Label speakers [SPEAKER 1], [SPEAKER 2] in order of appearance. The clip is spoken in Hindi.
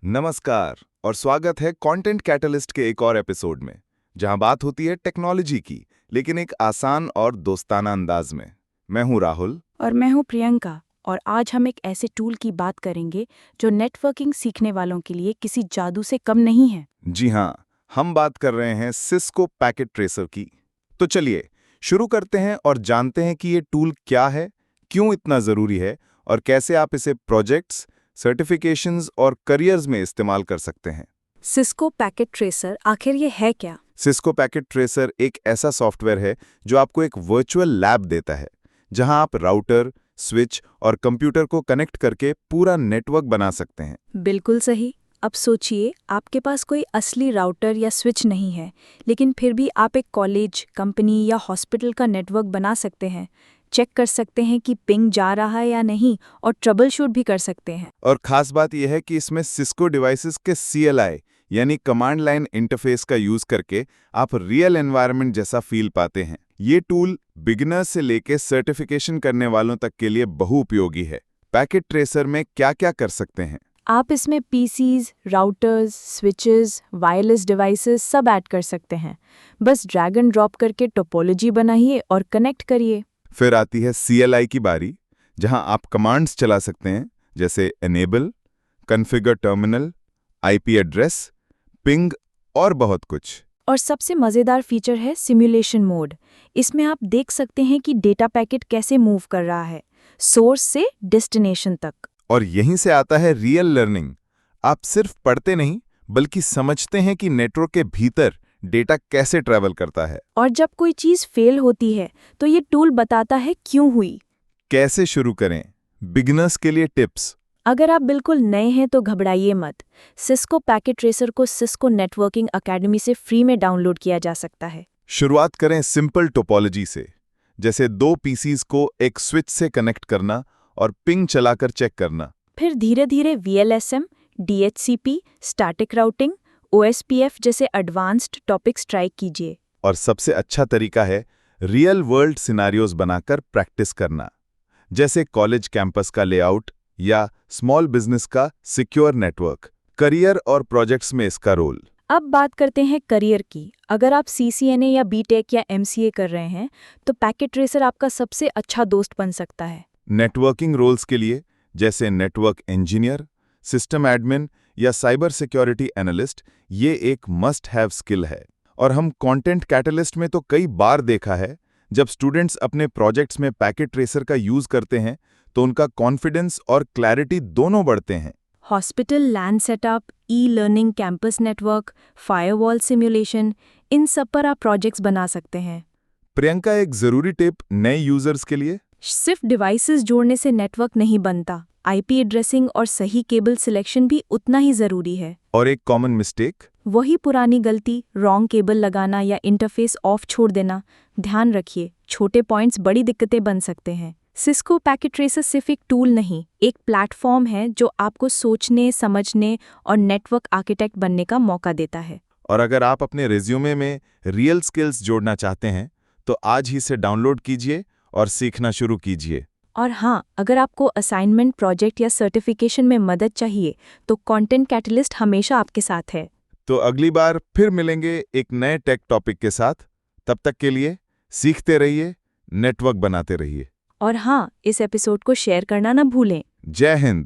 [SPEAKER 1] नमस्कार और स्वागत है कंटेंट कैटलिस्ट के एक और एपिसोड में, जहां बात होती है टेक्नोलॉजी की, लेकिन एक आसान और दोस्ताना अंदाज में। मैं हूं राहुल।
[SPEAKER 2] और मैं हूं प्रियंका, और आज हम एक ऐसे टूल की बात करेंगे जो नेटवर्किंग सीखने वालों के लिए किसी जादू से कम नहीं है।
[SPEAKER 1] जी हां, हम बात कर रहे हैं सिस्को पैकेट ट्रेसर की। तो चलिए शुरू करते हैं और जानते हैं कि ये टूल क्या है, क्यों इतना ज़रूरी है और कैसे आप इसे प्रोजेक्ट्स, सर्टिफिकेशंस और करियर्स में इस्तेमाल कर सकते हैं।
[SPEAKER 2] सिस्को पैकेट ट्रेसर आखिर ये है क्या?
[SPEAKER 1] सिस्को पैकेट ट्रेसर एक ऐसा सॉफ्टवेयर है जो आपको एक वर्चुअल लैब देता है, जहां आप राउटर, स्विच और कंप्यूटर को कनेक्ट करके पूरा नेटवर्क बना सकते हैं।
[SPEAKER 2] बिल्कुल सही। अब सोचिए, आपके पास कोई असली राउटर या स्विच नहीं है, लेकिन फिर भी आप एक कॉलेज, कंपनी या हॉस्पिटल का नेटवर्क बना सकते हैं, चेक कर सकते हैं कि पिंग जा रहा है या नहीं, और ट्रबल शूट भी कर सकते हैं।
[SPEAKER 1] और खास बात यह है कि इसमें सिस्को डिवाइसेस के CLI यानी कमांड लाइन इंटरफेस का यूज करके आप रियल एनवायरनमेंट जैसा फील पाते हैं। ये टूल बिगिनर्स से लेके सर्टिफिकेशन करने वालों तक के लिए बहुउपयोगी है। पैकेट ट्रेसर में क्या-क्या कर सकते हैं?
[SPEAKER 2] आप इसमें PCs, routers, switches, wireless devices सब ऐड कर सकते हैं। बस ड्रैग एंड ड्रॉप करके टोपोलॉजी बनाइए और कनेक्ट करिए।
[SPEAKER 1] फिर आती है CLI की बारी, जहां आप कमांड्स चला सकते हैं, जैसे enable, configure terminal, IP address, ping और बहुत कुछ।
[SPEAKER 2] और सबसे मज़ेदार फीचर है सिमुलेशन मोड। इसमें आप देख सकते हैं कि डेटा पैकेट कैसे मूव कर रहा है, सोर्स से डेस्टिनेशन तक।
[SPEAKER 1] और यहीं से आता है रियल लर्निंग। आप सिर्फ पढ़ते नहीं, बल्कि समझते हैं कि नेटवर्क के भीतर डेटा कैसे ट्रैवल करता है।
[SPEAKER 2] और जब कोई चीज़ फेल होती है तो ये टूल बताता है क्यों हुई।
[SPEAKER 1] कैसे शुरू करें? बिगिनर्स के लिए टिप्स।
[SPEAKER 2] अगर आप बिल्कुल नए हैं तो घबराइए मत। सिस्को पैकेट ट्रेसर को सिस्को नेटवर्किंग अकेडमी से फ्री में डाउनलोड किया जा सकता है।
[SPEAKER 1] शुरुआत करें सिंपल टोपोलॉजी से, जैसे 2 PCs को एक स्विच से कनेक्ट करना और पिंग चलाकर चेक करना।
[SPEAKER 2] फिर धीरे धीरे VLSM, DHCP, static routing, OSPF जैसे एडवांस्ड टॉपिक्स ट्राई कीजिए।
[SPEAKER 1] और सबसे अच्छा तरीका है रियल वर्ल्ड सिनारियोज बनाकर प्रैक्टिस करना, जैसे कॉलेज कैंपस का लेआउट या स्मॉल बिजनेस का सिक्योर नेटवर्क। करियर और प्रोजेक्ट्स में इसका रोल।
[SPEAKER 2] अब बात करते हैं करियर की। अगर आप CCNA या BTech या MCA कर रहे हैं तो पैकेट ट्रेसर आपका सबसे अच्छा दोस्त बन सकता है।
[SPEAKER 1] नेटवर्किंग रोल्स के लिए, जैसे नेटवर्क इंजीनियर, सिस्टम एडमिन या साइबर सिक्योरिटी एनालिस्ट, ये एक मस्ट हैव स्किल है। और हम कंटेंट कैटलिस्ट में तो कई बार देखा है, जब स्टूडेंट्स अपने प्रोजेक्ट्स में पैकेट ट्रेसर का यूज करते हैं तो उनका कॉन्फिडेंस और क्लैरिटी दोनों बढ़ते हैं।
[SPEAKER 2] Hospital LAN setup, e-learning campus network, firewall simulation, इन सब पर आप प्रोजेक्ट्स बना सकते हैं।
[SPEAKER 1] प्रियंका, एक जरूरी टिप नए यूजर्स के लिए।
[SPEAKER 2] सिर्फ डिवाइसेस जोड़ने से नेटवर्क नहीं बनता। IP एड्रेसिंग और सही केबल सिलेक्शन भी उतना ही जरूरी है।
[SPEAKER 1] और एक कॉमन मिस्टेक,
[SPEAKER 2] वही पुरानी गलती, रॉन्ग केबल लगाना या इंटरफेस ऑफ छोड़ देना। ध्यान रखिए, छोटे पॉइंट्स बड़ी दिक्कतें बन सकते हैं। सिस्को पैकेट ट्रेसर सिर्फ एक टूल नहीं, एक प्लेटफॉर्म है जो आपको सोचने, समझने और नेटवर्क आर्किटेक्ट बनने का मौका देता है।
[SPEAKER 1] और अगर आप अपने रिज्यूमे में रियल स्किल्स जोड़ना चाहते हैं तो आज ही से डाउनलोड कीजिए और सीखना शुरू कीजिए।
[SPEAKER 2] और हाँ, अगर आपको असाइनमेंट, प्रोजेक्ट या सर्टिफिकेशन में मदद चाहिए तो कंटेंट कैटलिस्ट हमेशा आपके साथ है।
[SPEAKER 1] तो अगली बार फिर मिलेंगे एक नए टेक टॉपिक के साथ। तब तक के लिए सीखते रहिए, नेटवर्क बनाते रहिए।
[SPEAKER 2] और हाँ, इस एपिसोड को शेयर करना ना भूलें।
[SPEAKER 1] जय हिंद।